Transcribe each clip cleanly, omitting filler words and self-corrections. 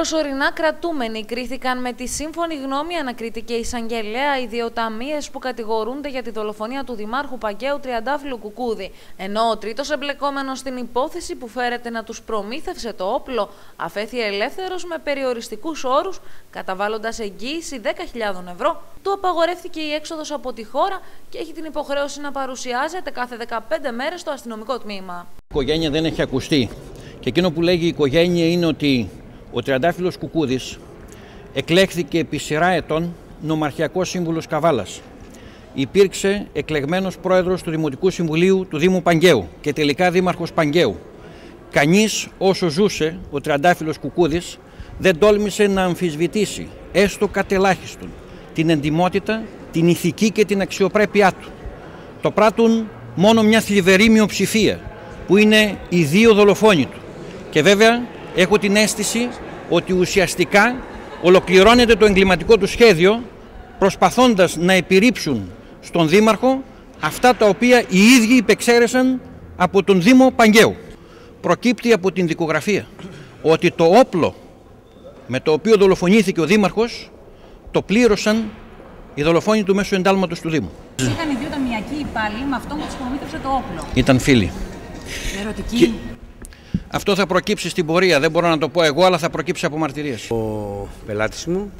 προσωρινά κρατούμενοι κρίθηκαν με τη σύμφωνη γνώμη ανακριτική εισαγγελέα οι δύο ταμείες που κατηγορούνται για τη δολοφονία του Δημάρχου Παγκαίου Τριαντάφυλλου Κουκούδη, ενώ ο τρίτος εμπλεκόμενος στην υπόθεση που φέρεται να τους προμήθευσε το όπλο αφέθη ελεύθερος με περιοριστικούς όρους, καταβάλλοντας εγγύηση 10.000 ευρώ. Του απαγορεύτηκε η έξοδος από τη χώρα και έχει την υποχρέωση να παρουσιάζεται κάθε 15 μέρες στο αστυνομικό τμήμα. Η οικογένεια δεν έχει ακουστεί και εκείνο που λέγει η οικογένεια είναι ότι ο Τριαντάφυλλος Κουκούδης εκλέχθηκε επί σειρά ετών νομαρχιακός σύμβουλος Καβάλας. Υπήρξε εκλεγμένος πρόεδρος του Δημοτικού Συμβουλίου του Δήμου Παγκαίου και τελικά δήμαρχος Παγκαίου. Κανείς όσο ζούσε ο Τριαντάφυλλος Κουκούδης δεν τόλμησε να αμφισβητήσει έστω κατ' ελάχιστον την εντιμότητα, την ηθική και την αξιοπρέπειά του. Το πράττουν μόνο μια θλιβερή μειοψηφία που είναι οι δύο δολοφόνοι του. Και βέβαια έχω την αίσθηση ότι ουσιαστικά ολοκληρώνεται το εγκληματικό του σχέδιο προσπαθώντας να επιρρύψουν στον Δήμαρχο αυτά τα οποία οι ίδιοι υπεξαίρεσαν από τον Δήμο Παγκαίου. Προκύπτει από την δικογραφία ότι το όπλο με το οποίο δολοφονήθηκε ο Δήμαρχος το πλήρωσαν οι δολοφόνοι του μέσου εντάλματος του Δήμου. Είχαν οι δύο ταμιακοί υπάλληλοι με αυτό που τους προμήθευσε το όπλο. Ήταν φίλοι. Ερωτική. Αυτό θα προκύψει στην πορεία, δεν μπορώ να το πω εγώ, αλλά θα προκύψει από μαρτυρίες. Ο πελάτης μου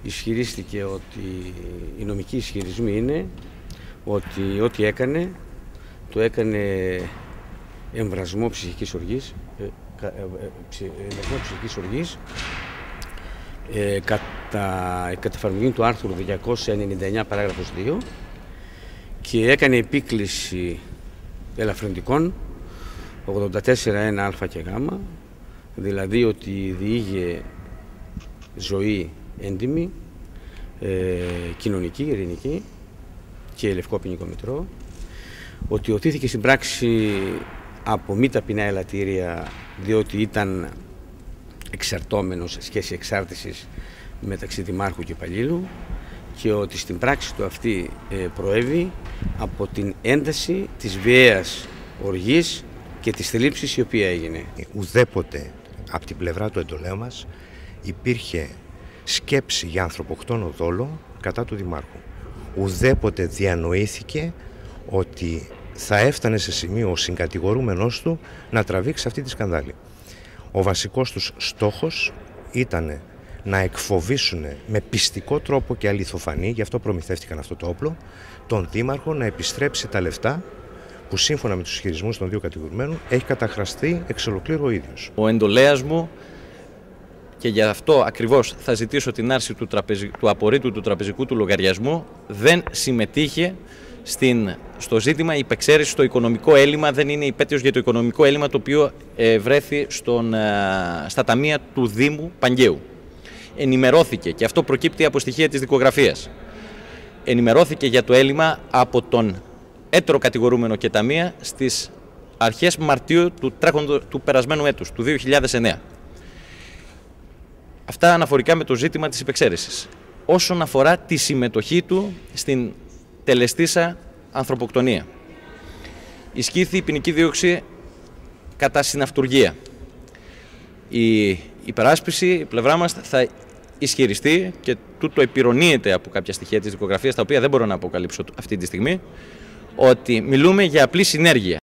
ισχυρίστηκε ότι οι νομικοί ισχυρισμοί είναι ότι ό,τι έκανε, το έκανε εμβρασμό ψυχικής οργής, κατά εφαρμογή του άρθρου 299 παράγραφος 2 και έκανε επίκληση ελαφρυντικών 84.1 α και γ, δηλαδή ότι διήγε ζωή έντιμη, κοινωνική, ειρηνική και λευκό ποινικό μητρό, ότι οθήθηκε στην πράξη από μη ταπεινά ελαττήρια διότι ήταν εξαρτώμενος σε σχέση εξάρτησης μεταξύ δημάρχου και υπαλλήλου και ότι στην πράξη του αυτή προέβη από την ένταση της βίαιας οργής και της θλίψης η οποία έγινε. Ουδέποτε από την πλευρά του εντολέου μας υπήρχε σκέψη για ανθρωποκτόνο δόλο κατά του Δημάρχου. Ουδέποτε διανοήθηκε ότι θα έφτανε σε σημείο ο συγκατηγορούμενος του να τραβήξει αυτή τη σκανδάλη. Ο βασικός τους στόχος ήταν να εκφοβήσουν με πιστικό τρόπο και αληθοφανή, γι' αυτό προμηθεύτηκαν αυτό το όπλο, τον Δήμαρχο να επιστρέψει τα λεφτά που σύμφωνα με τους ισχυρισμούς των δύο κατηγορουμένων έχει καταχραστεί εξ ολοκλήρου ο ίδιος. Ο εντολέας μου, και γι' αυτό ακριβώς θα ζητήσω την άρση του απορρίτου του τραπεζικού του λογαριασμού, δεν συμμετείχε στο ζήτημα υπεξαίρεση στο οικονομικό έλλειμμα, δεν είναι υπέτειος για το οικονομικό έλλειμμα το οποίο βρέθη στα ταμεία του Δήμου Παγκαίου. Ενημερώθηκε, και αυτό προκύπτει από στοιχεία της δικογραφίας, ενημερώθηκε για το έλλειμμα από τον έτερο κατηγορούμενο και ταμεία στις αρχές Μαρτίου του περασμένου έτους, του 2009. Αυτά αναφορικά με το ζήτημα της υπεξαίρεσης. Όσον αφορά τη συμμετοχή του στην τελεστήσα ανθρωποκτονία, ισχύθη η ποινική δίωξη κατά συναυτουργία. Η υπεράσπιση, η πλευρά μας θα ισχυριστεί, και τούτο επιρρονίεται από κάποια στοιχεία της δικογραφίας, τα οποία δεν μπορώ να αποκαλύψω αυτή τη στιγμή, ότι μιλούμε για απλή συνέργεια.